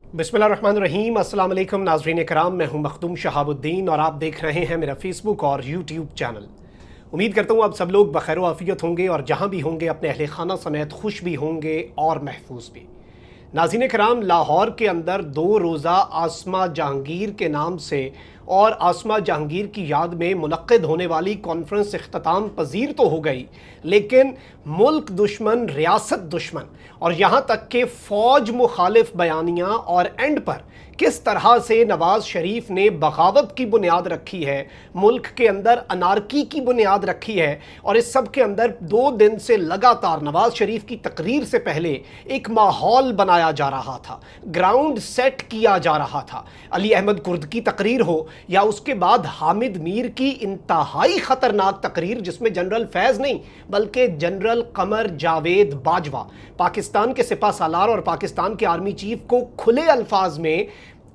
बिस्मिल्लाहिर्रहमानिर्रहीम। अस्सलाम वालेकुम नाज़रीन कराम, मैं हूं मखदूम शहाबुद्दीन और आप देख रहे हैं मेरा फेसबुक और यूट्यूब चैनल। उम्मीद करता हूं आप सब लोग बखैर आफियत होंगे और जहां भी होंगे अपने अहले खाना समेत खुश भी होंगे और महफूज भी। नाज़रीन कराम, लाहौर के अंदर 2 रोज़ा आसमा जहांगीर के नाम से और आसमा जहांगीर की याद में मुनक्किद होने वाली कॉन्फ्रेंस इख्तिताम पजीर तो हो गई, लेकिन मुल्क दुश्मन, रियासत दुश्मन और यहाँ तक कि फ़ौज मुखालिफ बयानियाँ और एंड पर किस तरह से नवाज़ शरीफ ने बगावत की बुनियाद रखी है, मुल्क के अंदर अनारकी की बुनियाद रखी है। और इस सब के अंदर 2 दिन से लगातार नवाज़ शरीफ की तकरीर से पहले एक माहौल बनाया जा रहा था, ग्राउंड सेट किया जा रहा था। अली अहमद कुर्द की तकरीर हो या उसके बाद हामिद मीर की इंतहाई ख़तरनाक तकरीर, जिसमें जनरल फैज़ नहीं बल्कि जनरल कमर जावेद बाजवा पाकिस्तान के सिपा सालार और पाकिस्तान के आर्मी चीफ को खुले अल्फाज में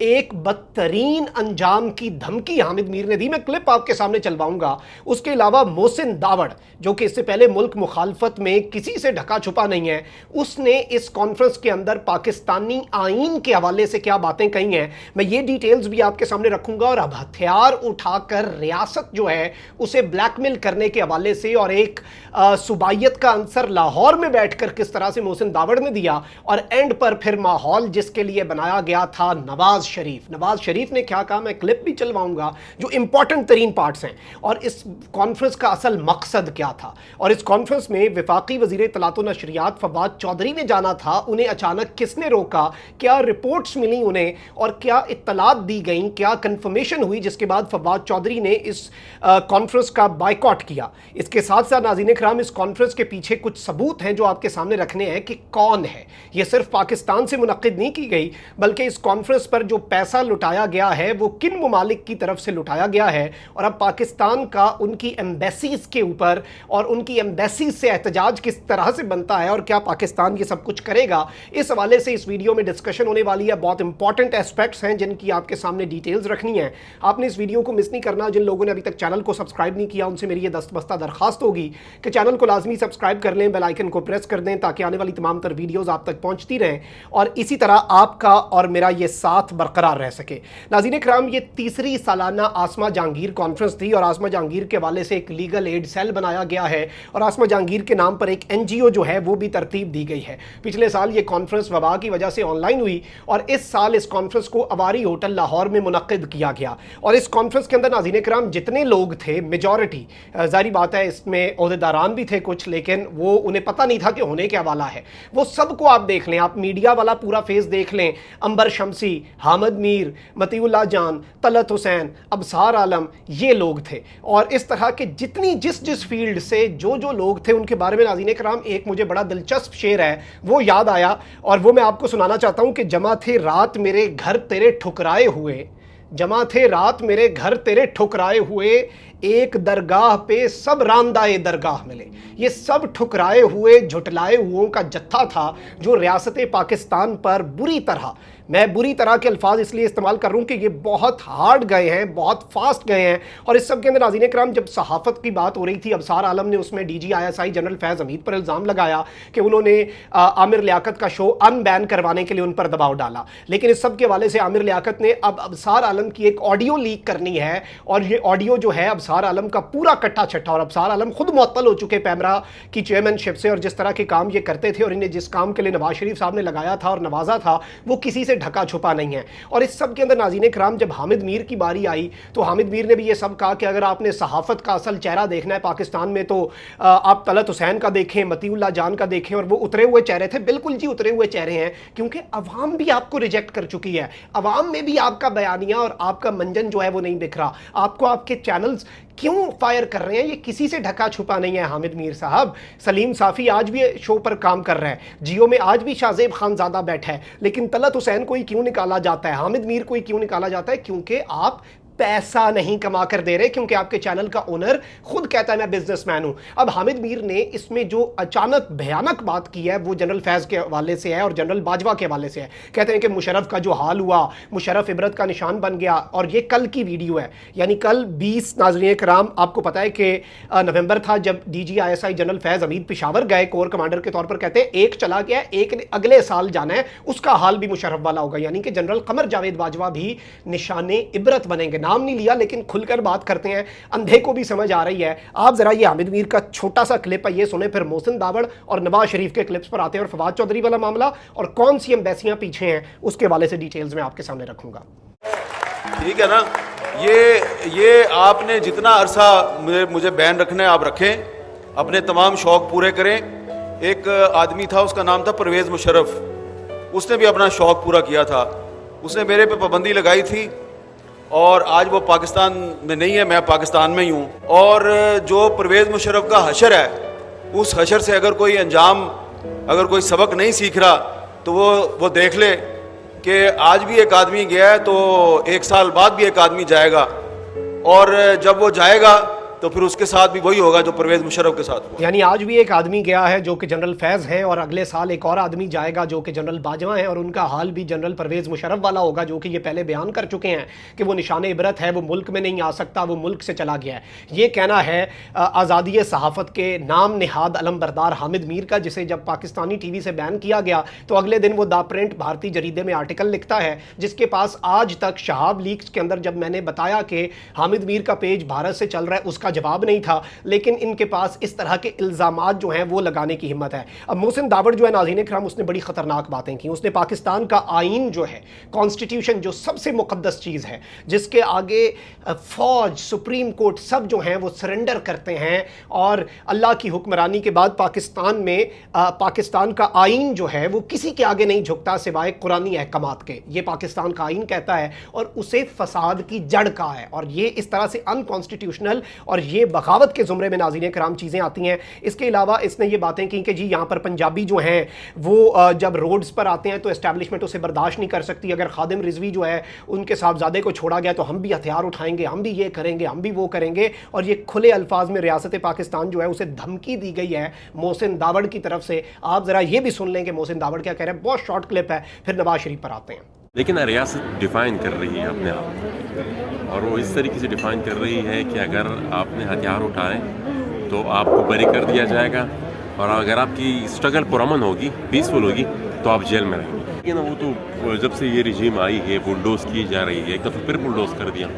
एक बदतरीन अंजाम की धमकी हामिद मीर ने दी। मैं क्लिप आपके सामने चलवाऊंगा। उसके अलावा मोहसिन दावड़, जो कि इससे पहले मुल्क मुखालफत में किसी से ढका छुपा नहीं है, उसने इस कॉन्फ्रेंस के अंदर पाकिस्तानी आइन के हवाले से क्या बातें कही हैं, मैं ये डिटेल्स भी आपके सामने रखूंगा। और अब हथियार उठाकर रियासत जो है उसे ब्लैकमेल करने के हवाले से और एक सुबाइयत का अंसर लाहौर में बैठकर किस तरह से मोहसिन दावड़ ने दिया, और एंड पर फिर माहौल जिसके लिए बनाया गया था नवाज शरीफ ने क्या कहा, मैं क्लिप भी चलवाऊंगा जो इंपॉर्टेंट तरीन पार्ट्स हैं, और इस कॉन्फ्रेंस का असल मकसद क्या था। और इस कॉन्फ्रेंस में वफाकी वजीर इत्तलात व नशरियात फवाद चौधरी ने जाना था, उन्हें अचानक किसने रोका, क्या रिपोर्ट्स मिली उन्हें और क्या इत्तलात दी गई, क्या कंफर्मेशन हुई, जिसके बाद फवाद चौधरी ने इस कॉन्फ्रेंस का बाइकॉट किया। इसके साथ साथ नाज़रीन इकराम, इस कॉन्फ्रेंस के पीछे कुछ सबूत हैं जो आपके सामने रखने हैं कि कौन है। यह सिर्फ पाकिस्तान से मुनक्किद नहीं की गई, बल्कि इस कॉन्फ्रेंस पर जो पैसा लुटाया गया है वो किन ममालिक की तरफ से लुटाया गया है, और अब पाकिस्तान का उनकी एम्बेसीज के ऊपर और उनकी एम्बेसीज से एहतजाज किस तरह से बनता है, और क्या पाकिस्तान ये सब कुछ करेगा। इस हवाले से इस वीडियो में डिस्कशन होने वाली है। बहुत इंपॉर्टेंट एस्पेक्ट्स हैं जिनकी आपके सामने डिटेल्स रखनी है। आपने इस वीडियो को मिस नहीं करना। जिन लोगों ने अभी तक चैनल को सब्सक्राइब नहीं किया उनसे मेरी ये दस्तबस्ता दरखास्त होगी कि चैनल को लाजमी सब्सक्राइब कर लें, बेल आइकन को प्रेस कर दें ताकि आने वाली तमाम तर वीडियोस आप तक पहुंचती रहें और इसी तरह आपका और मेरा ये साथ बरकरार रह सके। नाज़रीन इकराम, ये तीसरी सालाना आसमा जहांगीर कॉन्फ्रेंस थी और आसमा जहांगीर के हवाले से एक लीगल एड सेल बनाया गया है और आसमा जहांगीर के नाम पर एक NGO जो है वो भी तरतीब दी गई है। पिछले साल ये कॉन्फ्रेंस वबा की वजह से ऑनलाइन हुई और इस साल इस कॉन्फ्रेंस को अवारी होटल लाहौर में मुनक्किद किया गया। और इस कॉन्फ्रेंस के अंदर नाज़रीन इकराम जितने लोग थे, मेजॉरिटी, जाहिर बात है इसमें ओहदेदारान भी थे कुछ, लेकिन वो उन्हें पता नहीं था कि होने क्या वाला है। वो सबको आप देख लें, आप मीडिया वाला पूरा फेस देख लें, अंबर शमसी, हामिद मीर, मतीउल्लाह जान, तलत हुसैन, अबसार आलम, ये लोग थे। और इस तरह के जितनी जिस फील्ड से जो लोग थे उनके बारे में नाज़रीन कराम एक मुझे बड़ा दिलचस्प शेर है वो याद आया और वो मैं आपको सुनाना चाहता हूं कि जमा थे रात मेरे घर तेरे ठुकराए हुए, जमा थे रात मेरे घर तेरे ठुकराए हुए, एक दरगाह पे सब रांदाए दरगाह मिले। ये सब ठुकराए हुए झुटलाए हुओं का जत्था था जो रियासत पाकिस्तान पर बुरी तरह, मैं बुरी तरह के अल्फाज इसलिए इस्तेमाल कर रहा हूँ कि ये बहुत हार्ड गए हैं, बहुत फास्ट गए हैं। और इस सब के अंदर नाज़रीन कराम जब सहाफ़त की बात हो रही थी, अबसार आलम ने उसमें DG ISI जनरल फैज़ हमीद पर इल्ज़ाम लगाया कि उन्होंने आमिर लियाकत का शो अनबैन करवाने के लिए उन पर दबाव डाला। लेकिन इस सब के हवाले से आमिर लियाकत ने अब अबसार आलम की एक ऑडियो लीक करनी है और ये ऑडियो जो है अबसार आलम का पूरा कट्टा छट्टा, और अबसार आलम खुद मुअत्तल हो चुके पैमरा की चेयरमैनशिप से और जिस तरह के काम ये करते थे और इन्हें जिस काम के लिए नवाज शरीफ साहब ने लगाया था और नवाजा था वो किसी से ढका छुपा नहीं है। और इस सब के अंदर नाज़रीन कराम जब हामिद मीर की बारी आई तो हामिद मीर ने भी ये सब कहा कि अगर आपने सहाफ़त का असल चेहरा देखना है पाकिस्तान में तो आप तलत हुसैन का देखें, मतीउल्लाह जान का देखें। और वो उतरे हुए चेहरे थे, बिल्कुल जी उतरे हुए चेहरे हैं, क्योंकि अवाम भी आपको रिजेक्ट कर चुकी है। अवाम में भी आपका बयानिया और आपका मंजन जो है वो नहीं दिख रहा। आपको आपके चैनल्स क्यों फायर कर रहे हैं, ये किसी से ढका छुपा नहीं है। हामिद मीर साहब, सलीम साफ़ी आज भी शो पर काम कर रहा है, जियो में आज भी शाहजेब खानज़ादा बैठा है, लेकिन तलत हुसैन को ही क्यों निकाला जाता है, हामिद मीर को ही क्यों निकाला जाता है? क्योंकि आप पैसा नहीं कमा कर दे रहे, क्योंकि आपके चैनल का ओनर खुद कहता है मैं बिजनेसमैन हूं। अब हामिद मीर ने इसमें जो अचानक भयानक बात की है वो जनरल फैज़ के हवाले से है और जनरल बाजवा के हवाले से है। कहते हैं कि मुशर्रफ का जो हाल हुआ, मुशर्रफ इबरत का निशान बन गया, और ये कल की वीडियो है, यानी कल 20 नाज़रीन कराम, आपको पता है कि नवंबर था जब DGISI जनरल फैज़ हमीद पेशावर गए कोर कमांडर के तौर पर। कहते हैं एक चला गया, एक ने अगले साल जाना है, उसका हाल भी मुशर्रफ वाला होगा, यानी कि जनरल कमर जावेद बाजवा भी निशाने इबरत बनेंगे। नाम नहीं लिया लेकिन खुलकर बात करते हैं, अंधे को भी समझ आ रही है। आप जरा ये हामिद मीर का छोटा सा क्लिप है, ये सुने, फिर मोहसिन दावड़ और नवाज शरीफ के क्लिप्स पर आते हैं, और फवाद चौधरी वाला मामला और कौन सी एम्बेसियां पीछे हैं उसके हवाले से डिटेल्स में आपके सामने रखूंगा। ठीक है ना, ये आपने जितना अरसा मुझे बैन रखना है आप रखें, अपने तमाम शौक पूरे करें। एक आदमी था, उसका नाम था परवेज़ मुशर्रफ, उसने भी अपना शौक पूरा किया था, उसने मेरे पे पाबंदी लगाई थी और आज वो पाकिस्तान में नहीं है, मैं पाकिस्तान में ही हूँ। और जो परवेज़ मुशर्रफ का हशर है, उस हशर से अगर कोई अंजाम, अगर कोई सबक नहीं सीख रहा तो वो देख ले कि आज भी एक आदमी गया है तो एक साल बाद भी एक आदमी जाएगा, और जब वो जाएगा तो फिर उसके साथ भी वही होगा जो परवेज़ मुशर्रफ के साथ हुआ। यानी आज भी एक आदमी गया है जो कि जनरल फैज़ है, और अगले साल एक और आदमी जाएगा जो कि जनरल बाजवा है, और उनका हाल भी जनरल परवेज़ मुशर्रफ वाला होगा, जो कि ये पहले बयान कर चुके हैं कि वो निशान इबरत है, वो मुल्क में नहीं आ सकता, वो मुल्क से चला गया है। ये कहना है आज़ादी सहाफ़त के नाम निहाद अलमबरदार हामिद मीर का, जिसे जब पाकिस्तानी TV से बैन किया गया तो अगले दिन वो द प्रिंट भारतीय जरीदे में आर्टिकल लिखता है, जिसके पास आज तक शहाब लीक्स के अंदर जब मैंने बताया कि हामिद मीर का पेज भारत से चल रहा है, उसका जवाब नहीं था, लेकिन इनके पास इस तरह के इल्जामात जो हैं वो लगाने की हिम्मत है। अब मोहसिन दावड़ जो है नाज़रीन इकराम, उसने बड़ी खतरनाक बातें की। उसने पाकिस्तान का आइन जो है, कॉन्स्टिट्यूशन, जो सबसे मुकद्दस चीज़ है, जिसके आगे फौज, सुप्रीम कोर्ट सब जो हैं वो सरेंडर करते हैं, और अल्लाह की हुक्मरानी के बाद पाकिस्तान में पाकिस्तान का आइन जो है वो किसी के आगे नहीं झुकता सिवाय कुरानी अहकामात के। ये पाकिस्तान का आइन कहता है, और उसे फसाद की जड़ का है, और ये इस तरह से अनकॉन्स्टिट्यूशनल और ये बगावत के ज़ुमरे में नाज़रीन कराम चीज़ें आती हैं। इसके अलावा इसने ये बातें की कि जी यहाँ पर पंजाबी जो हैं वो जब रोड्स पर आते हैं तो एस्टैब्लिशमेंट उसे बर्दाश्त नहीं कर सकती। अगर खादिम रिजवी जो है उनके साहबजादे को छोड़ा गया तो हम भी हथियार उठाएंगे, हम भी ये करेंगे, हम भी वो करेंगे, और ये खुले अल्फाज में रियासत पाकिस्तान जो है उसे धमकी दी गई है मोहसिन दावड़ की तरफ से। आप ज़रा ये भी सुन लें कि मोहसिन दावड़ क्या कह रहे हैं, बहुत शॉर्ट क्लिप है, फिर नवाज शरीफ पर आते हैं। लेकिन रियासत डिफ़ाइन कर रही है अपने आप को, और वो इस तरीके से डिफ़ाइन कर रही है कि अगर आपने हथियार उठाए तो आपको बरी कर दिया जाएगा, और अगर आपकी स्ट्रगल पुरअमन होगी, पीसफुल होगी, तो आप जेल में रहेंगे। लेकिन वो तो जब से ये रिजीम आई है बुलडोज की जा रही है, एक दफ़ा फिर बुलडोज कर दिया।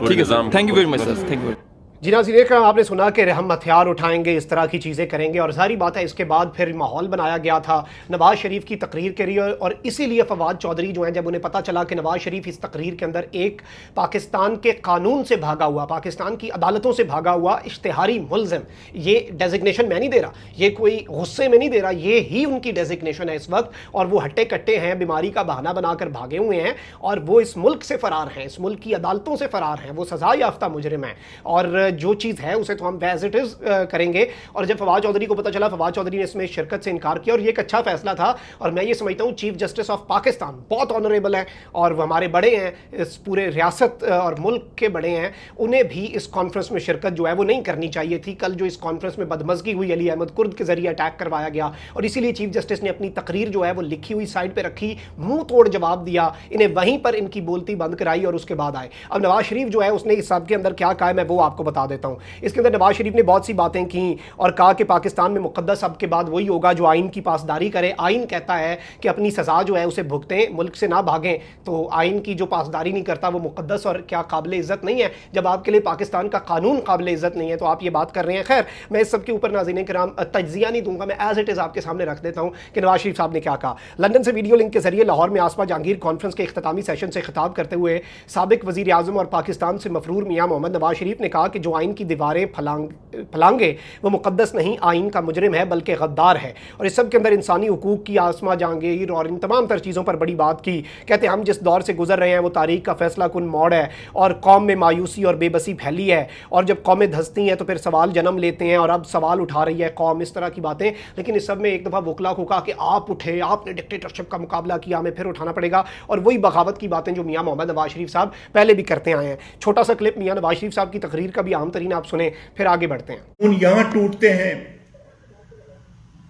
ठीक है, thank you very much sir, thank you. जी नाज़रीन का आपने सुना कि हम हथियार उठाएंगे, इस तरह की चीज़ें करेंगे, और सारी बात है इसके बाद फिर माहौल बनाया गया था नवाज शरीफ की तकरीर के लिए, और इसीलिए फवाद चौधरी जो हैं, जब उन्हें पता चला कि नवाज शरीफ इस तकरीर के अंदर एक पाकिस्तान के कानून से भागा हुआ, पाकिस्तान की अदालतों से भागा हुआ इश्तिहारी मुल्ज़िम, ये डेजिग्नेशन मैं नहीं दे रहा, ये कोई गुस्से में नहीं दे रहा, ये ही उनकी डेजिग्नेशन है इस वक्त, और वो हट्टे कट्टे हैं, बीमारी का बहाना बनाकर भागे हुए हैं, और वो इस मुल्क से फ़रार हैं, इस मुल्क की अदालतों से फ़रार हैं, वो सज़ा याफ्ता मुजरिम हैं, और जो चीज़ है उसे तो हम एज इट इज़ करेंगे। और जब फवाद चौधरी को पता चला, फवाद चौधरी ने इसमें शिरकत से इनकार किया, और ये एक अच्छा फैसला था, और मैं ये समझता हूँ चीफ जस्टिस ऑफ पाकिस्तान बहुत ऑनरेबल है, और वो हमारे बड़े हैं, इस पूरे रियासत और मुल्क के बड़े हैं, उन्हें भी इस कॉन्फ्रेंस में शिरकत जो है वो नहीं करनी चाहिए थी। कल जो इस कॉन्फ्रेंस में बदमज़गी हुई, अली अहमद कुर्द के जरिए अटैक करवाया गया, और इसीलिए चीफ जस्टिस ने अपनी तकरीर जो है वो लिखी हुई साइड पर रखी, मुंह तोड़ जवाब दिया, इन्हें वहीं पर इनकी बोलती बंद कराई, और उसके बाद आए। अब नवाज शरीफ जो है उसने इस सब के अंदर क्या कहा है मैं वो आपको बता देता हूँ। इसके अंदर नवाज शरीफ ने बहुत सी बातें की और कहा कि पाकिस्तान में मुकद्दस अब के बाद वही होगा जो आइन की पासदारी करे। आइन कहता है कि अपनी सज़ा जो है उसे भुगतें, मुल्क से ना भागें, तो आइन की जो पासदारी नहीं करता वो मुकद्दस और क्या काबिल इज़्ज़त नहीं है। जब आपके लिए पाकिस्तान का कानून काबिल इज़्ज़त नहीं है तो आप ये बात कर रहे हैं। खैर, मैं इस सब के ऊपर नाज़रीन किराम तज्ज़िया नहीं दूंगा, मैं एज इट इज़ आपके सामने रख देता हूँ कि नवाज शरीफ साहब ने क्या कहा। लंदन से वीडियो लिंक के जरिए लाहौर में आसपा जहांगीर कॉन्फ्रेंस के इख्तितामी सेशन से खिताब करते हुए साबिक वज़ीर आज़म और पाकिस्तान से मफरूर मियाँ मोहम्मद नवाज शरीफ ने कहा कि जो जो आइन की दीवारें फलांगे वो मुक़द्दस नहीं, आइन का मुजरिम है बल्कि गद्दार है। और इस सब के अंदर इंसानी हुकूक की आसमा जहांगीर और इन तमाम तर चीज़ों पर बड़ी बात की। कहते हैं हम जिस दौर से गुजर रहे हैं वो तारीख का फैसला कुन मोड़ है और कौम में मायूसी और बेबसी फैली है, और जब कौमें धंसती हैं तो फिर सवाल जन्म लेते हैं, और अब सवाल उठा रही है कौम, इस तरह की बातें। लेकिन इस सब में एक दफ़ा वकला को कहा कि आप उठे, आपने डिक्टेटरशिप का मुकाबला किया, हमें फिर उठाना पड़ेगा। और वही बगावत की बातें जो मियाँ मोहम्मद नवाज शरीफ साहब पहले भी करते आए हैं। छोटा सा क्लिप मियाँ नवाज शरीफ साहब की तकरीर का भी आम तरीन आप सुने, फिर आगे बढ़ते हैं। उन यहां टूटते हैं,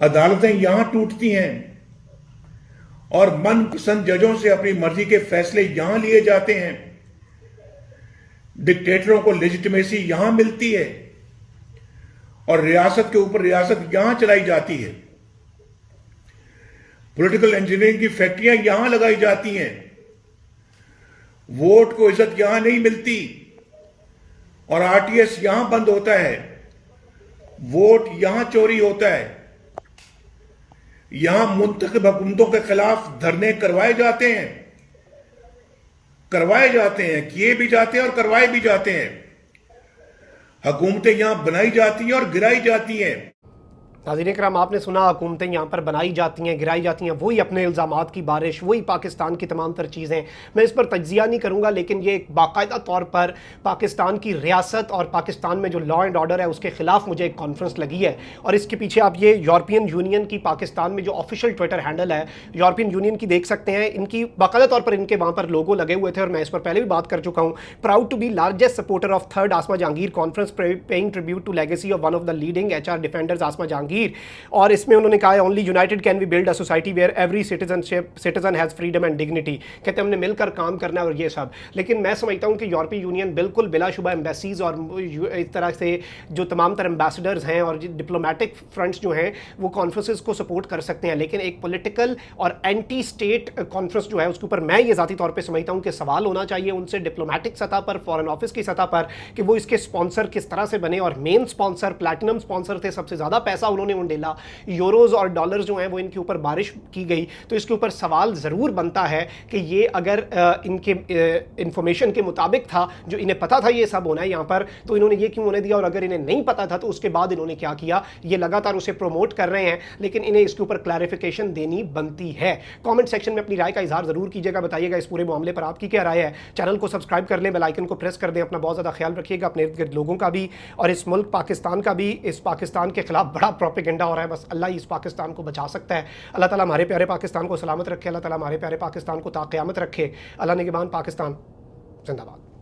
अदालतें यहां टूटती हैं, और मनपसंद जजों से अपनी मर्जी के फैसले यहां लिए जाते हैं। डिक्टेटरों को लेजिटिमेसी यहां मिलती है और रियासत के ऊपर रियासत यहां चलाई जाती है। पॉलिटिकल इंजीनियरिंग की फैक्ट्रियां यहां लगाई जाती हैं। वोट को इज्जत यहां नहीं मिलती और आरटीएस यहां बंद होता है। वोट यहां चोरी होता है। यहां मुंतखब हुकूमतों के खिलाफ धरने करवाए जाते हैं, किए भी जाते हैं और करवाए भी जाते हैं। हुकूमतें यहां बनाई जाती हैं और गिराई जाती हैं। नाज़रीन इकराम, आपने सुना हुकूमतें यहाँ पर बनाई जाती हैं, गिराई जाती हैं, वही अपने इल्ज़ामात की बारिश, वही पाकिस्तान की तमाम तर चीज़ें। मैं इस पर तज्ज़िया नहीं करूँगा, लेकिन ये एक बाकायदा तौर पर पाकिस्तान की रियासत और पाकिस्तान में जो लॉ एंड ऑर्डर है उसके ख़िलाफ़ मुझे एक कॉन्फ्रेंस लगी है। और इसके पीछे आप ये यूरोपियन यूनियन की पाकिस्तान में जो ऑफिशियल ट्विटर हैंडल है यूरोपियन यूनियन की देख सकते हैं। इनकी बाकायदा तौर पर इनके वहाँ पर लोगो लगे हुए थे, और मैं इस पर पहले भी बात कर चुका हूँ। Proud to be largest supporter of third Asma Jahangir conference, paying tribute to legacy of one of the leading HR defenders Asma Jahangir. और इसमें उन्होंने कहा है only united can we build a society where every citizen has freedom and dignity. कहते हैं हमने मिलकर काम करना है और ये सब। लेकिन मैं समझता हूँ कि यूरोपीय यूनियन बिल्कुल बिलाशुबा एम्बेसीज और इस तरह से जो तमाम तर एम्बेसडर्स हैं और डिप्लोमेटिक फ्रंट्स जो हैं वो कॉन्फ्रेंसेस को सपोर्ट कर सकते हैं, लेकिन एक पॉलिटिकल और एंटी स्टेट कॉन्फ्रेंस जो है उसके ऊपर मैं ये ज़ाती तौर पर समझता हूँ कि सवाल होना चाहिए उनसे डिप्लोमेटिक सतह पर, फॉरेन ऑफिस की सतह पर, कि वो इसके स्पॉन्सर किस तरह से बने। और मेन स्पॉन्सर प्लैटिनम स्पॉन्सर थे, सबसे ज़्यादा पैसा उन्होंने उंडेला, यूरोज और डॉलर्स जो हैं वो इनके ऊपर बारिश की गई। तो इसके ऊपर सवाल ज़रूर बनता है कि ये अगर इनके इंफॉर्मेशन के मुताबिक था, जो इन्हें पता था ये सब होना है यहाँ पर, तो इन्होंने ये क्यों होने दिया, और अगर इन्हें नहीं पता था तो उसके बाद इन्होंने क्या किया। ये लगातार उसे प्रमोट कर रहे हैं, लेकिन इन्हें इसके ऊपर क्लैरिफिकेशन देनी बनती है। कमेंट सेक्शन में अपनी राय का इजहार ज़रूर कीजिएगा, बताइएगा इस पूरे मामले पर आपकी क्या राय है। चैनल को सब्सक्राइब कर लें, बेल आइकन को प्रेस कर दें। अपना बहुत ज़्यादा ख्याल रखिएगा, अपने इर्द गिर्द लोगों का भी और इस मुल्क पाकिस्तान का भी। इस पाकिस्तान के खिलाफ बड़ा प्रोपेगेंडा हो रहा है, बस अल्लाह ही इस पाकिस्तान को बचा सकता है। अल्लाह ताला हमारे प्यारे पाकिस्तान को सलामत रखे, अल्लाह ताला हमारे प्यारे पाकिस्तान को ता क़यामत रखे। अल्लाह निगहबान, पाकिस्तान जिंदाबाद।